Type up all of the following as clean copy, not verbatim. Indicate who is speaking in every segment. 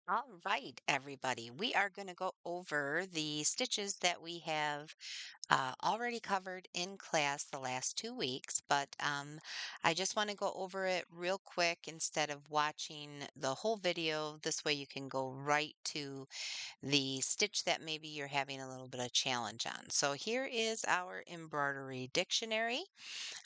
Speaker 1: All right, everybody. We are going to go over the stitches that we have already covered in class the last 2 weeks, but I just want to go over it real quick instead of watching the whole video. This way you can go right to the stitch that maybe you're having a little bit of challenge on. So here is our embroidery dictionary.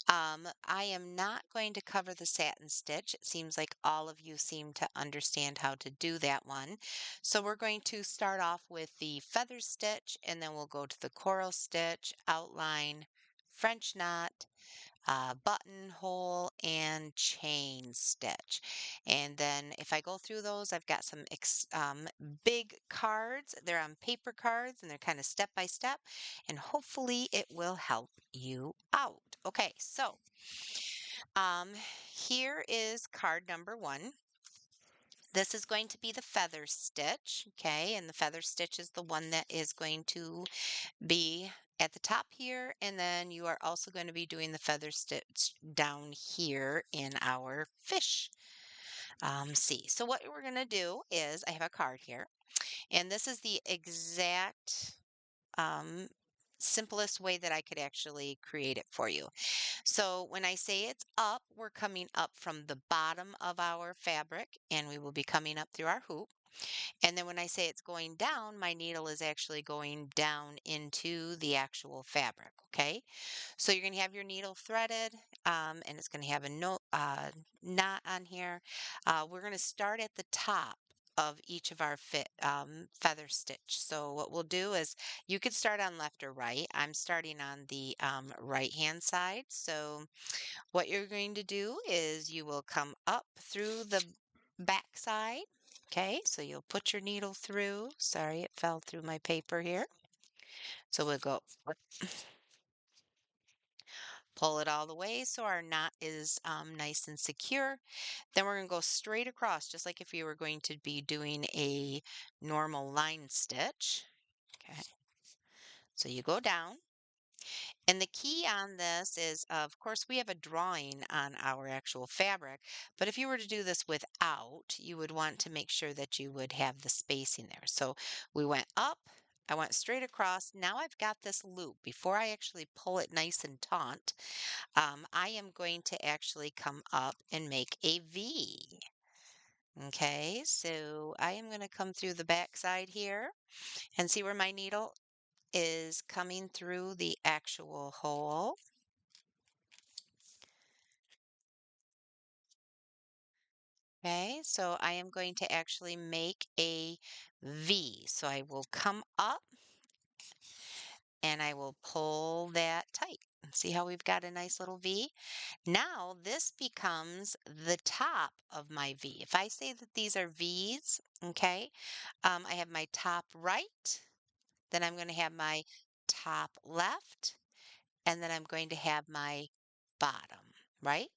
Speaker 1: I am not going to cover the satin stitch. It seems like all of you seem to understand how to do that one. So we're going to start off with the feather stitch, and then we'll go to the coral stitch, outline, French knot, buttonhole, and chain stitch. And then if I go through those, I've got some big cards. They're on paper cards and they're kind of step by step, and hopefully it will help you out. Okay, so um, here is card number one. This is going to be the feather stitch, okay? And the feather stitch is the one that is going to be at the top here, and then you are also going to be doing the feather stitch down here in our fish. See, so what we're going to do is I have a card here, and this is the exact um, simplest way that I could actually create it for you. So when I say it's up, we're coming up from the bottom of our fabric, and we will be coming up through our hoop. And then when I say it's going down, my needle is actually going down into the actual fabric, okay? So you're going to have your needle threaded, and it's going to have a knot on here. We're going to start at the top of each of our feather stitch. So what we'll do is you could start on left or right. I'm starting on the right hand side. So what you're going to do is you will come up through the back side. Okay, so you'll put your needle through. Sorry, it fell through my paper here. So we'll go pull it all the way so our knot is nice and secure. Then we're going to go straight across, just like if you were going to be doing a normal line stitch. Okay, so you go down. And the key on this is, of course, we have a drawing on our actual fabric, but if you were to do this without, you would want to make sure that you would have the spacing there. So we went up, I went straight across. Now I've got this loop. Before I actually pull it nice and taut, I am going to actually come up and make a V. Okay, so I am going to come through the back side here and see where my needle is coming through the actual hole. Okay, so I am going to actually make a V. So I will come up and I will pull that tight. See how we've got a nice little V? Now this becomes the top of my V. If I say that these are V's, okay, I have my top right, then I'm going to have my top left, and then I'm going to have my bottom, right?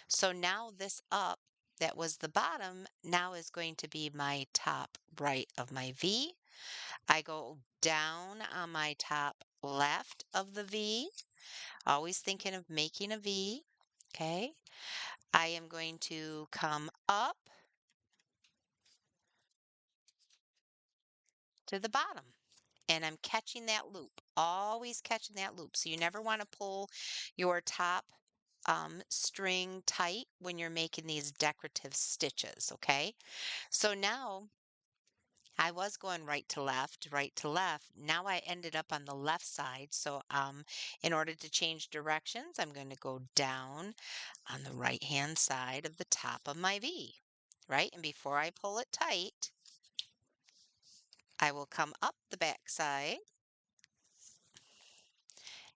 Speaker 1: So now this up that was the bottom now is going to be my top right of my V. I go down on my top left of the V, always thinking of making a V. Okay. I am going to come up to the bottom and I'm catching that loop, always catching that loop. So you never want to pull your top string tight when you're making these decorative stitches, okay? So now I was going right to left, right to left. Now I ended up on the left side. So in order to change directions, I'm going to go down on the right hand side of the top of my V, right? And before I pull it tight, I will come up the back side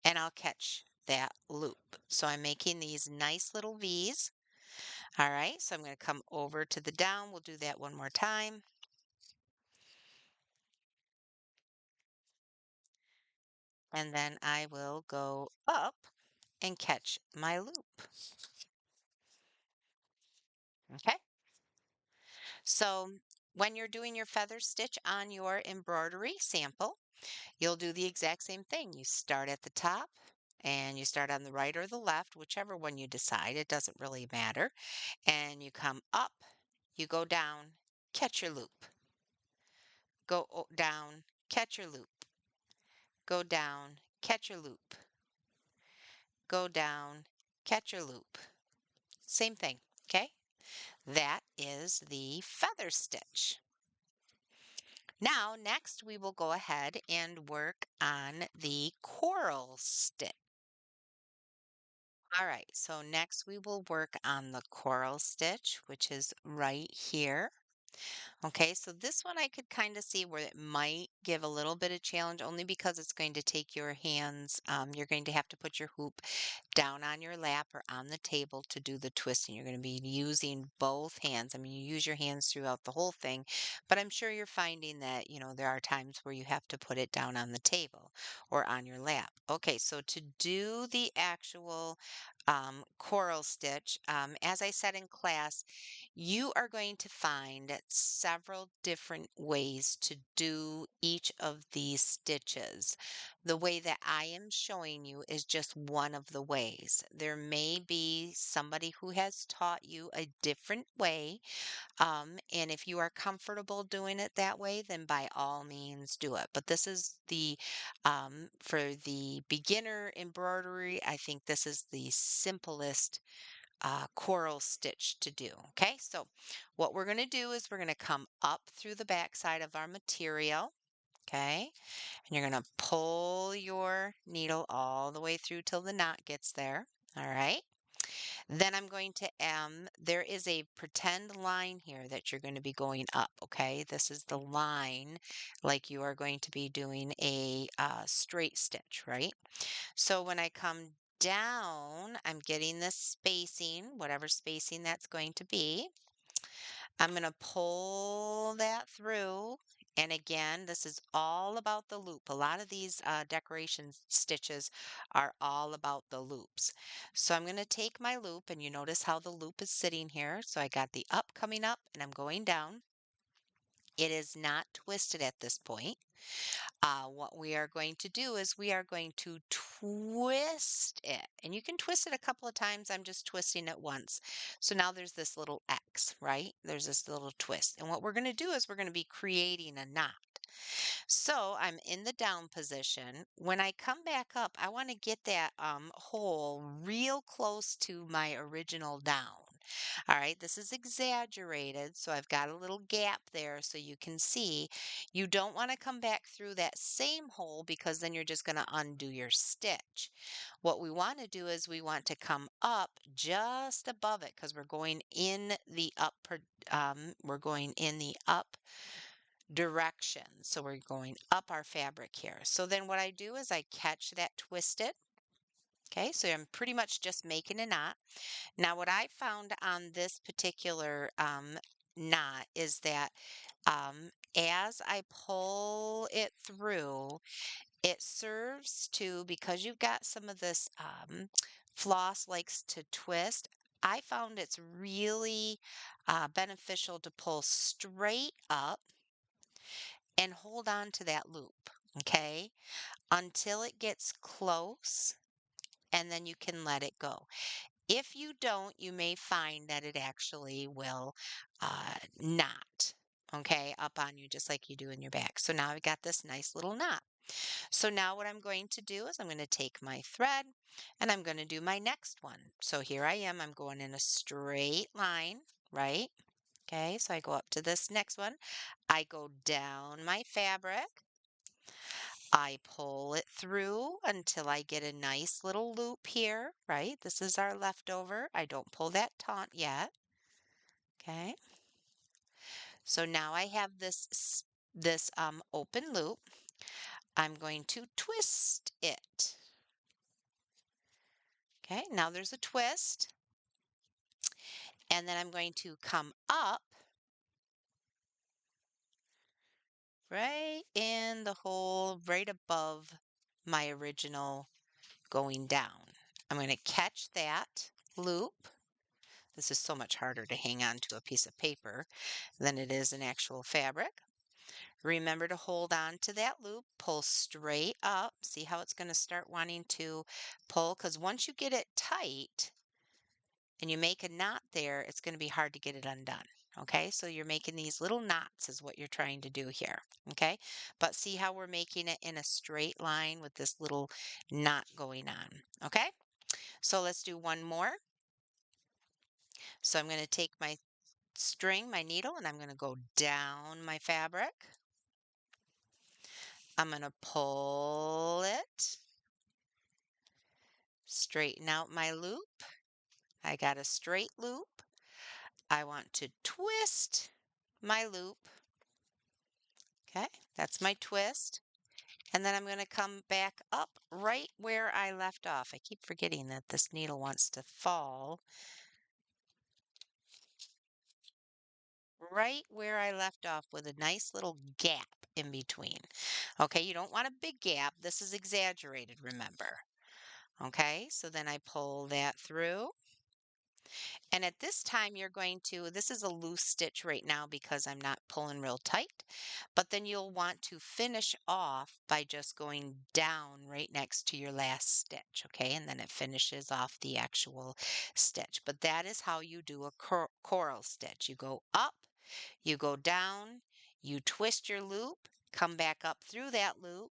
Speaker 1: and I'll catch that loop. So I'm making these nice little V's. All right, so I'm going to come over to the down. We'll do that one more time. And then I will go up and catch my loop. Okay, so when you're doing your feather stitch on your embroidery sample, you'll do the exact same thing. You start at the top and you start on the right or the left, whichever one you decide. It doesn't really matter. And you come up, you go down, catch your loop. down, catch your loop, go down, catch your loop, go down, catch your loop. Same thing, okay? That is the feather stitch. Now, next we will go ahead and work on the coral stitch. All right, so next we will work on the coral stitch, which is right here. Okay, so this one I could kind of see where it might give a little bit of challenge only because it's going to take your hands. You're going to have to put your hoop down on your lap or on the table to do the twisting. You're going to be using both hands. I mean, you use your hands throughout the whole thing, but I'm sure you're finding that, there are times where you have to put it down on the table or on your lap. Okay, so to do the actual coral stitch, as I said in class, you are going to find several different ways to do each of these stitches. The way that I am showing you is just one of the ways. There may be somebody who has taught you a different way, and if you are comfortable doing it that way, then by all means do it. But this is for the beginner embroidery, I think this is the simplest coral stitch to do. Okay, so what we're going to do is we're going to come up through the back side of our material. Okay, and you're going to pull your needle all the way through till the knot gets there. All right. Then I'm going to, there is a pretend line here that you're going to be going up. Okay, this is the line like you are going to be doing a straight stitch, right? So when I come down, I'm getting this spacing, whatever spacing that's going to be. I'm going to pull that through. And again, this is all about the loop. A lot of these decoration stitches are all about the loops. So I'm going to take my loop, and you notice how the loop is sitting here. So I got the up coming up, and I'm going down. It is not twisted at this point. What we are going to do is we are going to twist it. And you can twist it a couple of times. I'm just twisting it once. So now there's this little X, right? There's this little twist. And what we're going to do is we're going to be creating a knot. So I'm in the down position. When I come back up, I want to get that hole real close to my original down. All right, this is exaggerated, so I've got a little gap there so you can see. You don't want to come back through that same hole because then you're just going to undo your stitch. What we want to do is we want to come up just above it because we're going in the up direction. So we're going up our fabric here. So then what I do is I catch that twisted. Okay, so I'm pretty much just making a knot. Now, what I found on this particular knot is that as I pull it through, it serves to, because you've got some of this floss likes to twist, I found it's really beneficial to pull straight up and hold on to that loop, okay, until it gets close, and then you can let it go. If you don't, you may find that it actually will knot, okay, up on you just like you do in your back. So now I've got this nice little knot. So now what I'm going to do is I'm going to take my thread and I'm going to do my next one. So here I am, I'm going in a straight line, right? Okay, so I go up to this next one. I go down my fabric. I pull it through until I get a nice little loop here, right? This is our leftover. I don't pull that taunt yet. Okay. So now I have this open loop. I'm going to twist it. Okay, now there's a twist. And then I'm going to come up right in the hole right above my original going down. I'm going to catch that loop. This is so much harder to hang on to a piece of paper than it is an actual fabric. Remember to hold on to that loop, pull straight up. See how it's going to start wanting to pull? Because once you get it tight and you make a knot there, it's going to be hard to get it undone. Okay, so you're making these little knots is what you're trying to do here. Okay, but see how we're making it in a straight line with this little knot going on. Okay, so let's do one more. So I'm going to take my string, my needle, and I'm going to go down my fabric. I'm going to pull it, straighten out my loop. I got a straight loop. I want to twist my loop. Okay, that's my twist. And then I'm going to come back up right where I left off. I keep forgetting that this needle wants to fall right where I left off with a nice little gap in between. Okay, you don't want a big gap. This is exaggerated, remember. Okay, so then I pull that through. And at this time, you're going to, this is a loose stitch right now because I'm not pulling real tight, but then you'll want to finish off by just going down right next to your last stitch, okay? And then it finishes off the actual stitch. But that is how you do a coral stitch. You go up, you go down, you twist your loop, come back up through that loop,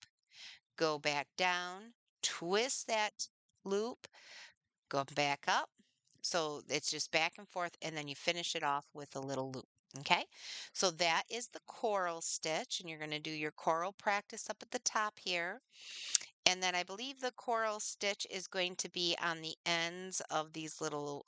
Speaker 1: go back down, twist that loop, go back up. So it's just back and forth, and then you finish it off with a little loop. Okay, so that is the coral stitch, and you're going to do your coral practice up at the top here. And then I believe the coral stitch is going to be on the ends of these little,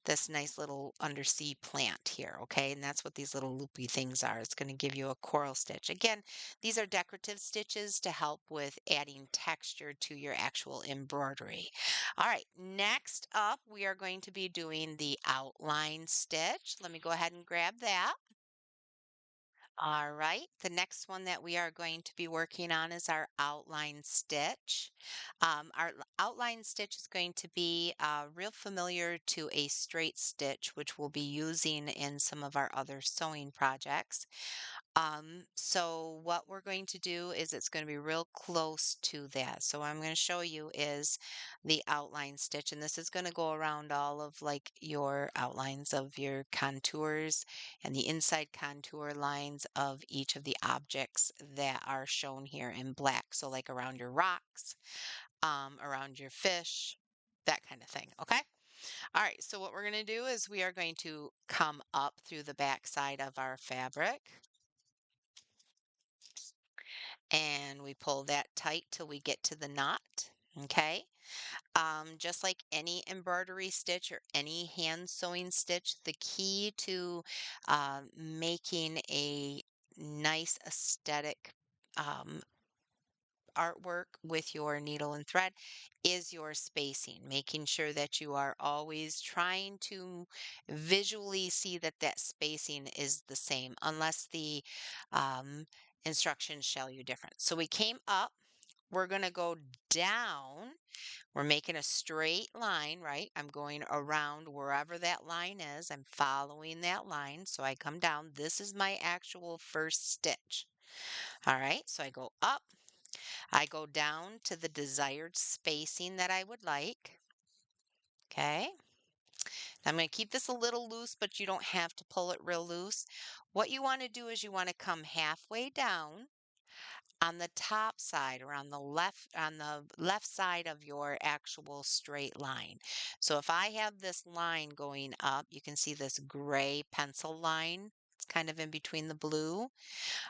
Speaker 1: this nice little undersea plant here, okay? And that's what these little loopy things are. It's going to give you a coral stitch. Again, these are decorative stitches to help with adding texture to your actual embroidery. All right, next up, we are going to be doing the outline stitch. Let me go ahead and grab that. All right, the next one that we are going to be working on is our outline stitch. Outline stitch is going to be real familiar to a straight stitch, which we'll be using in some of our other sewing projects. So what we're going to do is it's going to be real close to that. So what I'm going to show you is the outline stitch, and this is going to go around all of like your outlines of your contours and the inside contour lines of each of the objects that are shown here in black. So like around your rocks, around your fish, that kind of thing. Okay. All right. So what we're going to do is we are going to come up through the back side of our fabric. And we pull that tight till we get to the knot. Okay. Just like any embroidery stitch or any hand sewing stitch, the key to making a nice aesthetic um, artwork with your needle and thread is your spacing, making sure that you are always trying to visually see that that spacing is the same, unless the um, instructions show you different. So we came up, we're going to go down. We're making a straight line, right? I'm going around wherever that line is. I'm following that line. So I come down. This is my actual first stitch. All right. So I go up. I go down to the desired spacing that I would like. Okay. I'm going to keep this a little loose, but you don't have to pull it real loose. What you want to do is you want to come halfway down on the top side or on the left side of your actual straight line. So if I have this line going up, you can see this gray pencil line. It's kind of in between the blue.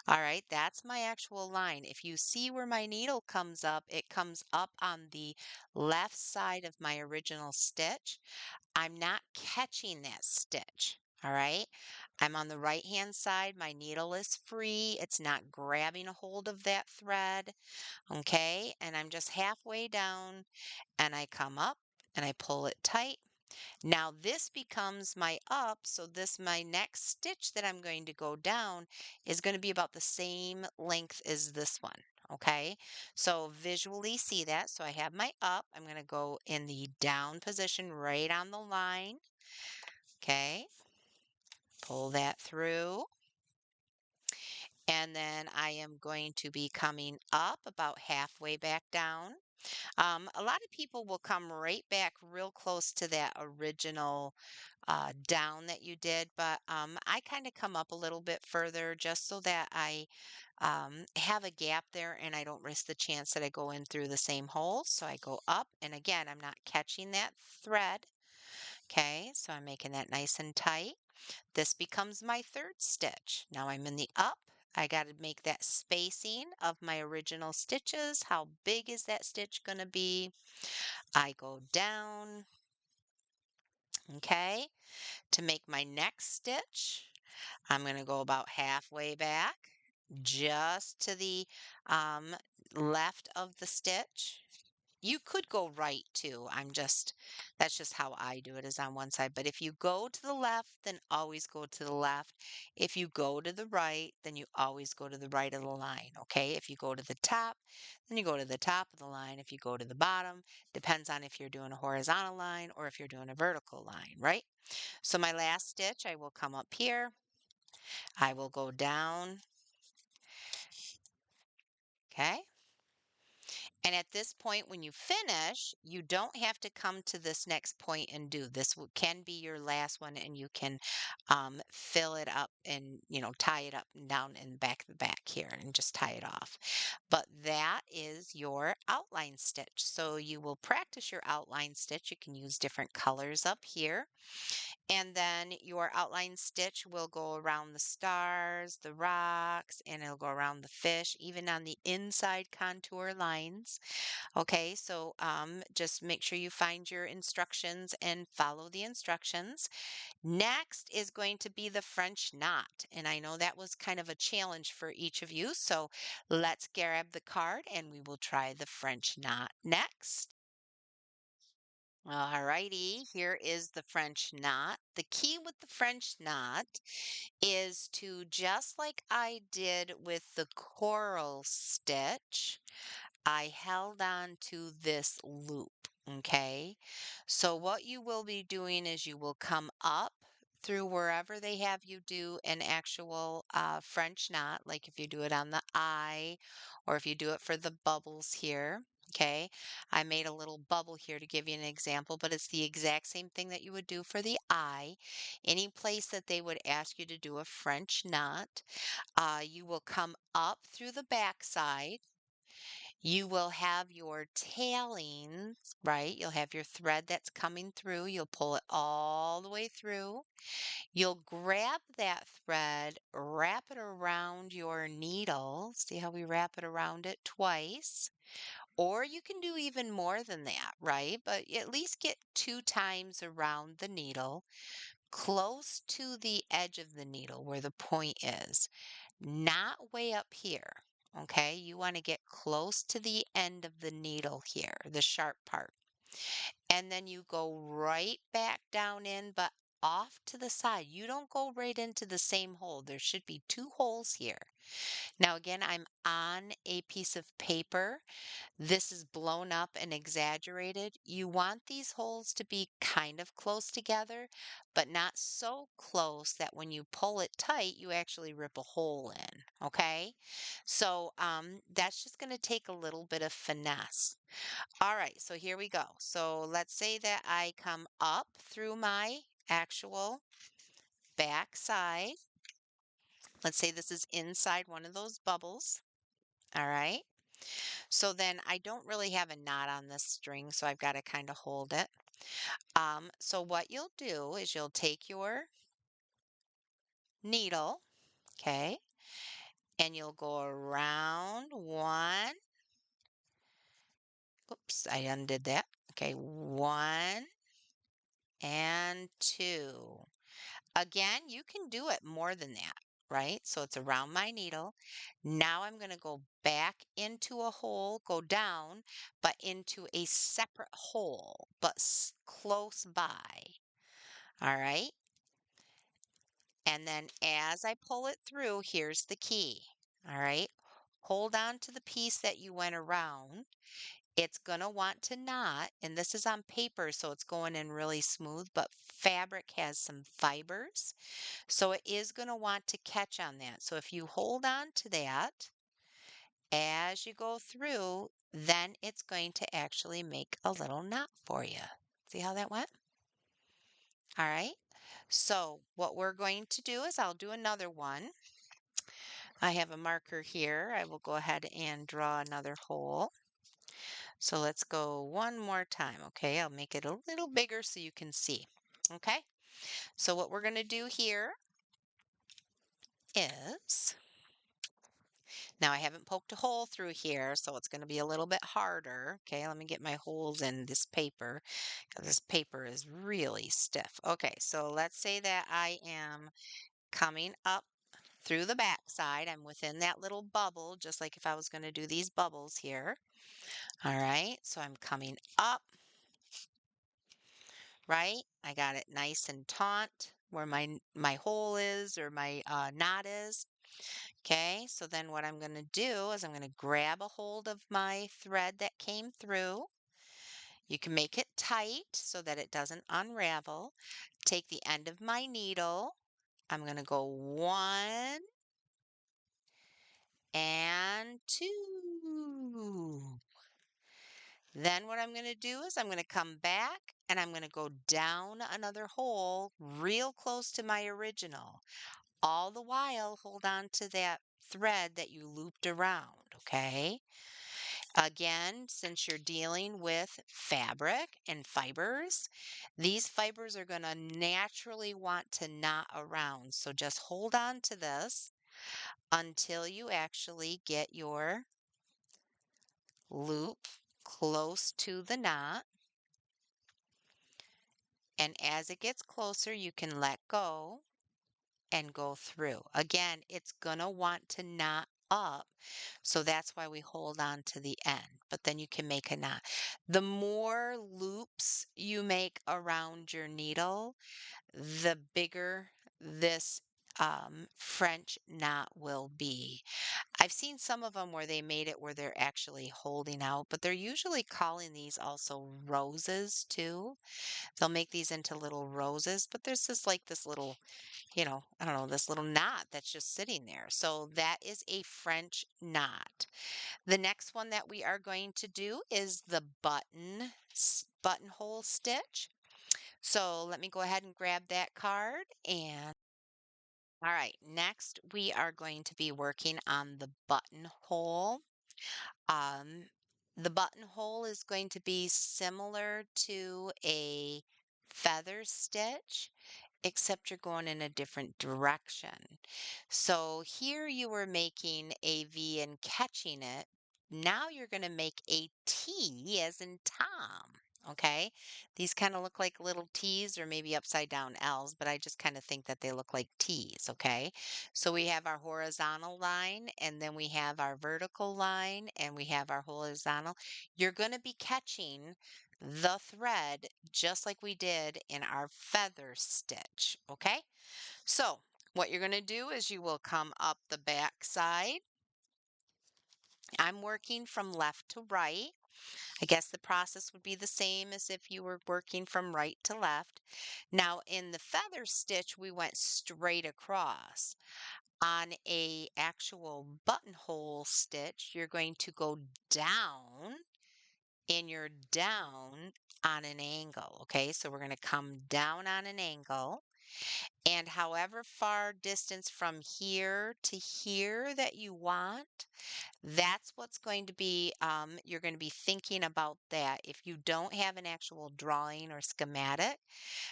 Speaker 1: All right, that's my actual line. If you see where my needle comes up, it comes up on the left side of my original stitch. I'm not catching that stitch. All right, I'm on the right hand side. My needle is free. It's not grabbing a hold of that thread. Okay, and I'm just halfway down and I come up and I pull it tight. Now this becomes my up, so this my next stitch that I'm going to go down is going to be about the same length as this one. Okay, so visually see that. So I have my up. I'm going to go in the down position right on the line. Okay, pull that through. And then I am going to be coming up about halfway back down. A lot of people will come right back real close to that original down that you did, but I kind of come up a little bit further just so that I have a gap there and I don't risk the chance that I go in through the same hole. So I go up, and again, I'm not catching that thread. Okay, so I'm making that nice and tight. This becomes my third stitch. Now I'm in the up. I got to make that spacing of my original stitches. How big is that stitch going to be? I go down, okay, to make my next stitch. I'm going to go about halfway back, just to the um, left of the stitch. You could go right too. That's just how I do it, is on one side. But if you go to the left, then always go to the left. If you go to the right, then you always go to the right of the line. Okay. If you go to the top, then you go to the top of the line. If you go to the bottom, depends on if you're doing a horizontal line or if you're doing a vertical line, right? So my last stitch, I will come up here. I will go down. Okay. And at this point, when you finish, you don't have to come to this next point and do this. Can be your last one, and you can fill it up and tie it up and down in the back here and just tie it off. But that is your outline stitch. So you will practice your outline stitch. You can use different colors up here. And then your outline stitch will go around the stars, the rocks, and it'll go around the fish, even on the inside contour lines. Okay, so just make sure you find your instructions and follow the instructions. Next is going to be the French knot. And I know that was kind of a challenge for each of you. So let's grab the card and we will try the French knot next. Alrighty, here is the French knot. The key with the French knot is to, just like I did with the coral stitch, I held on to this loop. Okay, so what you will be doing is you will come up through wherever they have you do an actual French knot, like if you do it on the eye or if you do it for the bubbles here. Okay, I made a little bubble here to give you an example, but it's the exact same thing that you would do for the eye. Any place that they would ask you to do a French knot, you will come up through the back side. You will have your tailings, right? You'll have your thread that's coming through. You'll pull it all the way through. You'll grab that thread, wrap it around your needle. See how we wrap it around it twice? Or you can do even more than that, right? But at least get 2 times around the needle, close to the edge of the needle where the point is, not way up here. Okay, you want to get close to the end of the needle here, the sharp part. And then you go right back down in, but off to the side. You don't go right into the same hole. There should be 2 holes here. Now, again, I'm on a piece of paper. This is blown up and exaggerated. You want these holes to be kind of close together, but not so close that when you pull it tight, you actually rip a hole in. Okay? So that's just going to take a little bit of finesse. All right, so here we go. So let's say that I come up through my actual back side. Let's say this is inside one of those bubbles. All right. So then I don't really have a knot on this string, so I've got to kind of hold it. So what you'll do is you'll take your needle, okay, and you'll go around one. Oops, I undid that. Okay, 1 and 2. Again, you can do it more than that, right? So it's around my needle. Now I'm going to go back into a hole, go down, but into a separate hole, but close by. All right. And then as I pull it through, here's the key. All right. Hold on to the piece that you went around. It's going to want to knot, and this is on paper, so it's going in really smooth, but fabric has some fibers. So it is going to want to catch on that. So if you hold on to that as you go through, then it's going to actually make a little knot for you. See how that went? All right. So what we're going to do is I'll do another one. I have a marker here. I will go ahead and draw another hole. So let's go one more time. Okay, I'll make it a little bigger so you can see. Okay, so what we're going to do here is, now I haven't poked a hole through here, so it's going to be a little bit harder. Okay, let me get my holes in this paper because this paper is really stiff. Okay, so let's say that I am coming up through the back side. I'm within that little bubble, just like if I was going to do these bubbles here. All right, so I'm coming up, right? I got it nice and taut where my hole is or my knot is. Okay, so then what I'm going to do is I'm going to grab a hold of my thread that came through. You can make it tight so that it doesn't unravel. Take the end of my needle. I'm going to go 1 and 2. Then what I'm going to do is I'm going to come back and I'm going to go down another hole real close to my original. All the while, hold on to that thread that you looped around, okay? Again, since you're dealing with fabric and fibers, these fibers are going to naturally want to knot around. So just hold on to this until you actually get your loop close to the knot. And as it gets closer, you can let go and go through. Again, it's going to want to knot up. So that's why we hold on to the end, but then you can make a knot. The more loops you make around your needle, the bigger this French knot will be. I've seen some of them where they made it where they're actually holding out, but they're usually calling these also roses too. They'll make these into little roses, but there's just like this little, I don't know, this little knot that's just sitting there. So that is a French knot. The next one that we are going to do is the buttonhole stitch. So let me go ahead and grab that card and all right, next we are going to be working on the buttonhole. Um, the buttonhole is going to be similar to a feather stitch, except you're going in a different direction. So here you were making a V and catching it. Now you're going to make a T as in Tom. Okay, these kind of look like little T's or maybe upside down L's, but I just kind of think that they look like T's. Okay, so we have our horizontal line and then we have our vertical line and we have our horizontal. You're going to be catching the thread just like we did in our feather stitch, okay? So what you're going to do is you will come up the back side. I'm working from left to right. I guess the process would be the same as if you were working from right to left. Now in the feather stitch, we went straight across. On a actual buttonhole stitch, you're going to go down and you're down on an angle. Okay, so we're going to come down on an angle. And however far distance from here to here that you want, that's what's going to be, you're going to be thinking about that. If you don't have an actual drawing or schematic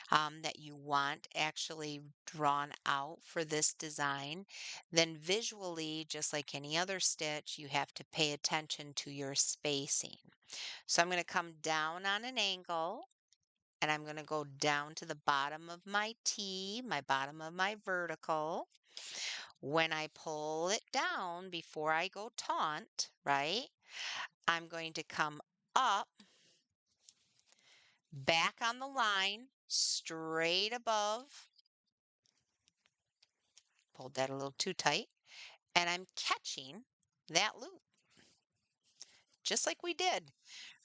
Speaker 1: that you want actually drawn out for this design, then visually, just like any other stitch, you have to pay attention to your spacing. So I'm going to come down on an angle and I'm going to go down to the bottom of my T, my bottom of my vertical. When I pull it down before I go taunt, right, I'm going to come up, back on the line, straight above, pulled that a little too tight, and I'm catching that loop. just like we did.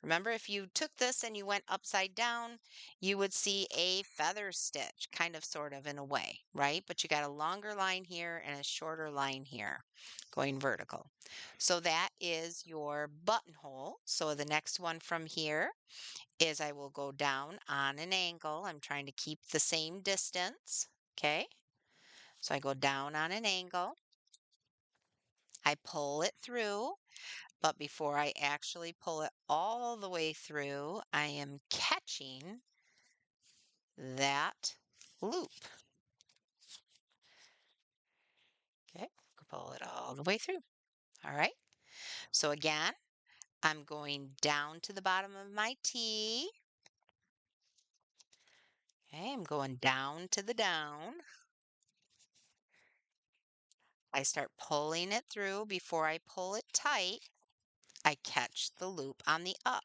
Speaker 1: Remember, if you took this and you went upside down, you would see a feather stitch, kind of, sort of, in a way, right? But you got a longer line here and a shorter line here going vertical. So that is your buttonhole. So the next one from here is I will go down on an angle. I'm trying to keep the same distance. Okay. So I go down on an angle. I pull it through, but before I actually pull it all the way through, I am catching that loop. Okay, pull it all the way through. All right. So again, I'm going down to the bottom of my T. Okay, I'm going down to the down. I start pulling it through. Before I pull it tight, I catch the loop on the up.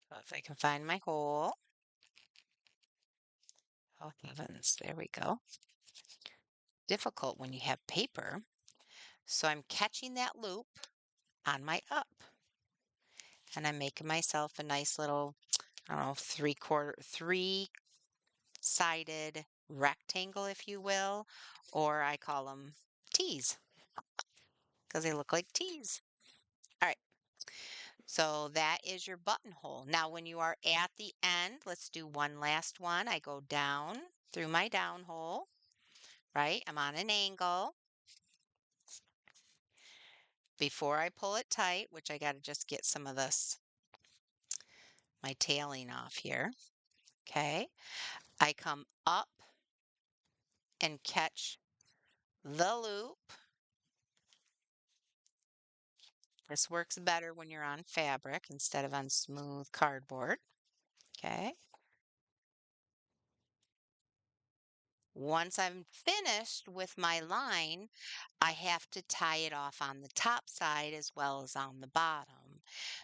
Speaker 1: So if I can find my hole. Oh heavens, there we go. Difficult when you have paper. So I'm catching that loop on my up. And I'm making myself a nice little, I don't know, three-sided rectangle, if you will, or I call them T's because they look like T's. All right, so that is your buttonhole. Now, when you are at the end, let's do one last one. I go down through my down hole, right? I'm on an angle. Before I pull it tight, which I got to just get some of this, my tailing off here. Okay, I come up and catch the loop. This works better when you're on fabric instead of on smooth cardboard. Okay. Once I'm finished with my line, I have to tie it off on the top side as well as on the bottom.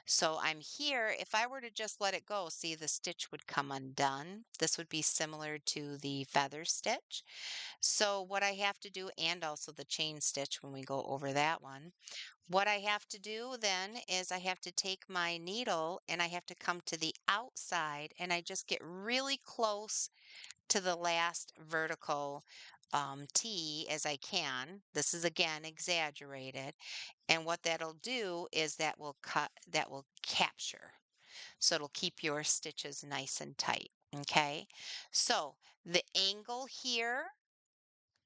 Speaker 1: So I'm here, if I were to just let it go, see the stitch would come undone. This would be similar to the feather stitch. So what I have to do, and also the chain stitch when we go over that one, what I have to do then is I have to take my needle and I have to come to the outside and I just get really close to the last vertical T as I can. This is again exaggerated. And what that'll do is that will capture. So it'll keep your stitches nice and tight. Okay. So the angle here,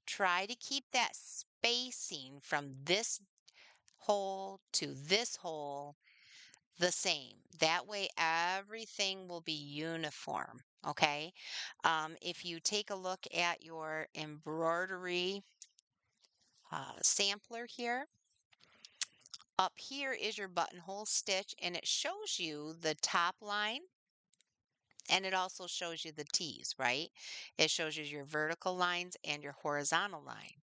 Speaker 1: try to keep that spacing from this hole to this hole the same. That way everything will be uniform. Okay. If you take a look at your embroidery sampler here, up here is your buttonhole stitch and it shows you the top line and it also shows you the T's, right? It shows you your vertical lines and your horizontal line.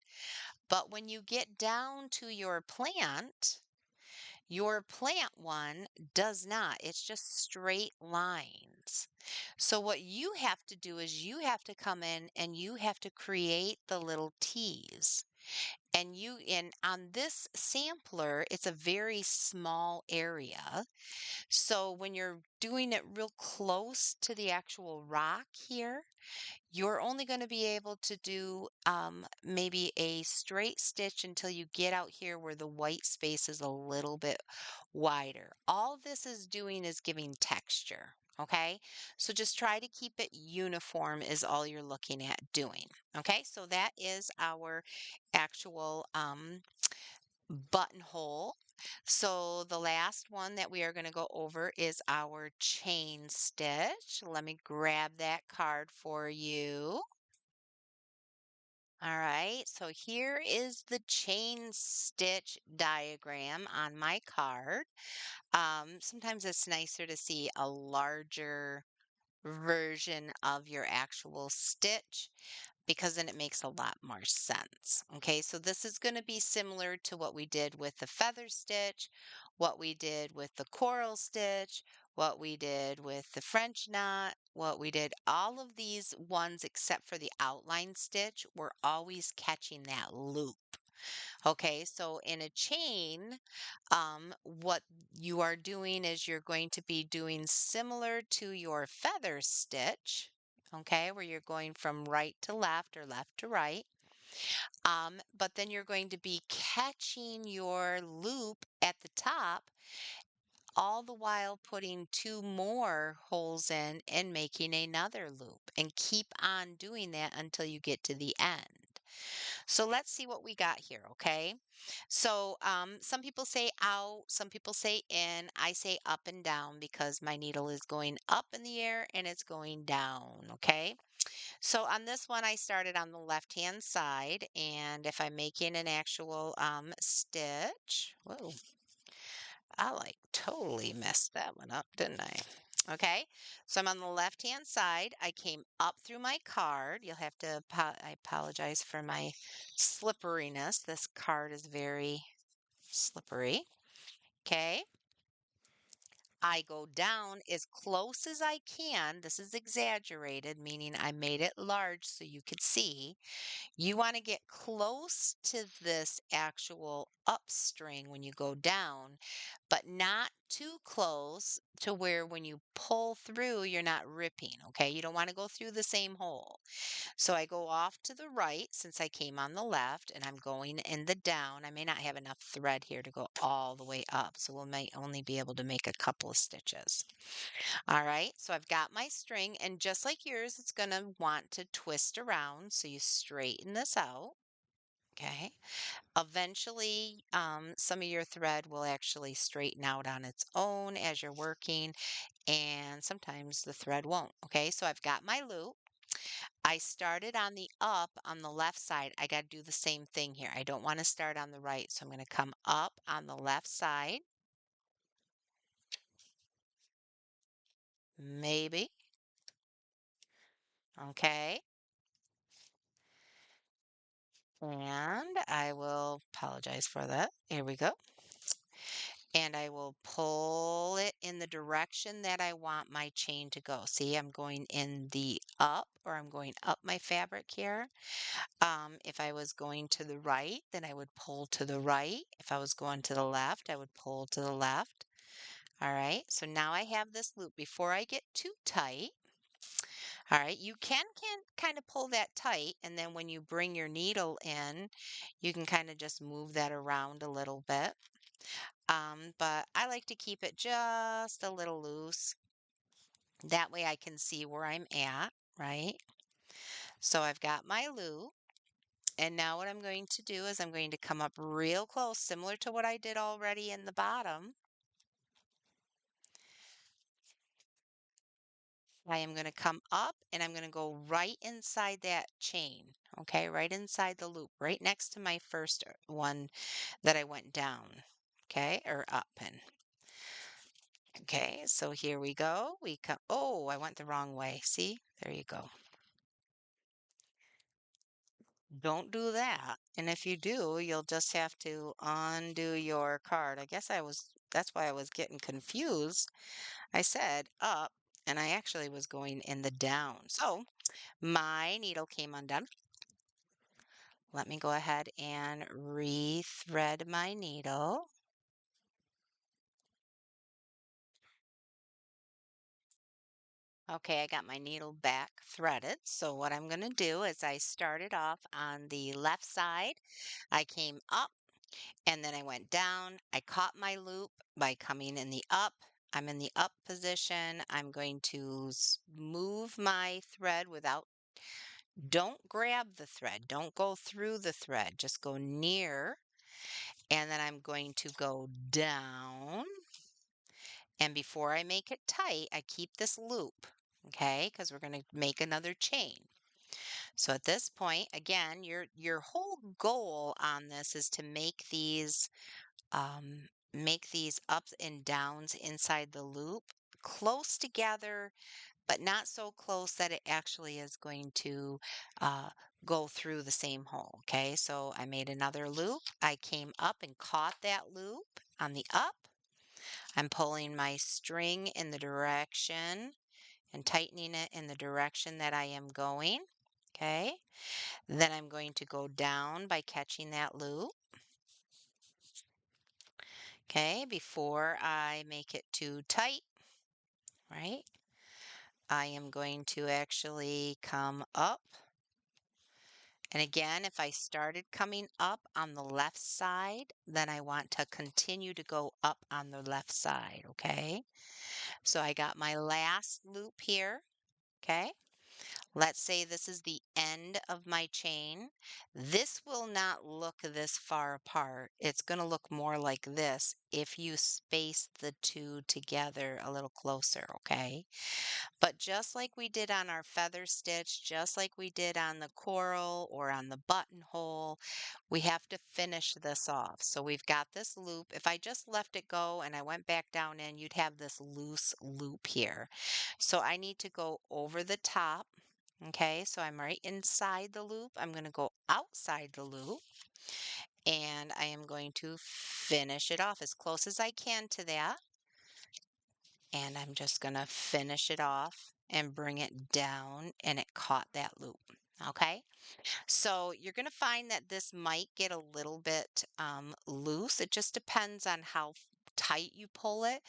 Speaker 1: But when you get down to your plant one does not. It's just straight lines. So what you have to do is you have to come in and you have to create the little T's. And on this sampler, it's a very small area. So when you're doing it real close to the actual rock here, you're only going to be able to do maybe a straight stitch until you get out here where the white space is a little bit wider. All this is doing is giving texture. Okay, so just try to keep it uniform is all you're looking at doing. Okay, so that is our actual buttonhole. So the last one that we are going to go over is our chain stitch. Let me grab that card for you. All right, so here is the chain stitch diagram on my card. Sometimes it's nicer to see a larger version of your actual stitch because then it makes a lot more sense. Okay, so this is going to be similar to what we did with the feather stitch, what we did with the coral stitch, what we did with the French knot, what we did, all of these ones except for the outline stitch, we're always catching that loop. Okay, so in a chain, what you are doing is you're going to be doing similar to your feather stitch, okay, where you're going from right to left or left to right. But then you're going to be catching your loop at the top, all the while putting two more holes in and making another loop, and keep on doing that until you get to the end. So let's see what we got here, okay? So some people say out, some people say in. I say up and down because my needle is going up in the air and it's going down, okay? So on this one, I started on the left-hand side, and if I'm making an actual stitch, whoa, I like totally messed that one up, didn't I? Okay, so I'm on the left-hand side. I came up through my card. You'll have to, I apologize for my slipperiness. This card is very slippery. Okay, I go down as close as I can. This is exaggerated, meaning I made it large so you could see. You want to get close to this actual up string when you go down, but not too close to where when you pull through, you're not ripping, okay? You don't want to go through the same hole. So I go off to the right since I came on the left and I'm going in the down. I may not have enough thread here to go all the way up, so we might only be able to make a couple of stitches. All right, so I've got my string, and just like yours, it's going to want to twist around. So you straighten this out. Okay. Eventually, some of your thread will actually straighten out on its own as you're working, and sometimes the thread won't. Okay, so I've got my loop. I started on the up on the left side. I got to do the same thing here. I don't want to start on the right, so I'm going to come up on the left side. Maybe. Okay. And I will apologize for that. Here we go. And I will pull it in the direction that I want my chain to go. See, I'm going in the up, or I'm going up my fabric here. If I was going to the right, then I would pull to the right. If I was going to the left, I would pull to the left. All right, so now I have this loop. Before I get too tight, all right, you can kind of pull that tight, and then when you bring your needle in, you can kind of just move that around a little bit. But I like to keep it just a little loose. That way I can see where I'm at, right? So I've got my loop, and now what I'm going to do is I'm going to come up real close, similar to what I did already in the bottom. I am going to come up and I'm going to go right inside that chain, okay? Right inside the loop, right next to my first one that I went down, okay? Or up and okay, so here we go. We come, oh, I went the wrong way. See? There you go. Don't do that. And if you do, you'll just have to undo your card. That's why I was getting confused. I said up, and I actually was going in the down. So my needle came undone. Let me go ahead and rethread my needle. Okay, I got my needle back threaded. So what I'm going to do is I started off on the left side. I came up and then I went down. I caught my loop by coming in the up. I'm in the up position. I'm going to move my thread without, don't grab the thread. Don't go through the thread. Just go near. And then I'm going to go down. And before I make it tight, I keep this loop, okay? Because we're going to make another chain. So at this point, again, your whole goal on this is to make these ups and downs inside the loop close together, but not so close that it actually is going to uh, go through the same hole. Okay, so I made another loop. I came up and caught that loop on the up. I'm pulling my string in the direction and tightening it in the direction that I am going. Okay. Then I'm going to go down by catching that loop. Okay. Before I make it too tight, right? I am going to actually come up. And again, if I started coming up on the left side, then I want to continue to go up on the left side, okay? So I got my last loop here, okay? Let's say this is the end of my chain. This will not look this far apart. It's going to look more like this if you space the two together a little closer, okay? But just like we did on our feather stitch, just like we did on the coral or on the buttonhole, we have to finish this off. So we've got this loop. If I just left it go and I went back down in, you'd have this loose loop here. So I need to go over the top. Okay, so I'm right inside the loop. I'm going to go outside the loop and I am going to finish it off as close as I can to that. And I'm just going to finish it off and bring it down and it caught that loop. Okay, so you're going to find that this might get a little bit loose. It just depends on how tight you pull it.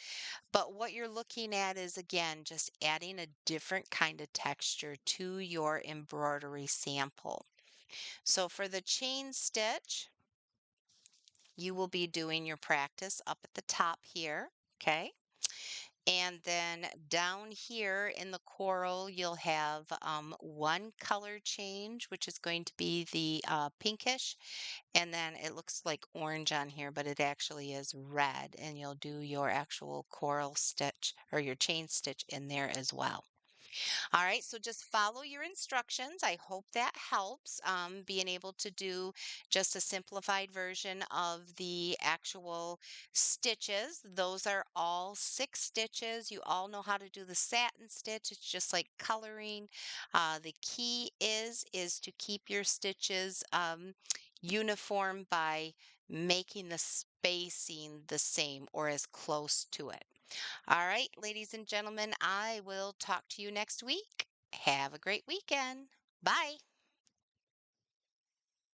Speaker 1: But what you're looking at is, again, just adding a different kind of texture to your embroidery sample. So for the chain stitch, you will be doing your practice up at the top here. Okay. And then down here in the coral, you'll have one color change, which is going to be the pinkish. And then it looks like orange on here, but it actually is red. And you'll do your actual coral stitch or your chain stitch in there as well. All right, so just follow your instructions. I hope that helps being able to do just a simplified version of the actual stitches. Those are all 6 stitches. You all know how to do the satin stitch. It's just like coloring. The key is to keep your stitches uniform by making the spacing the same or as close to it. All right, ladies and gentlemen, I will talk to you next week. Have a great weekend. Bye.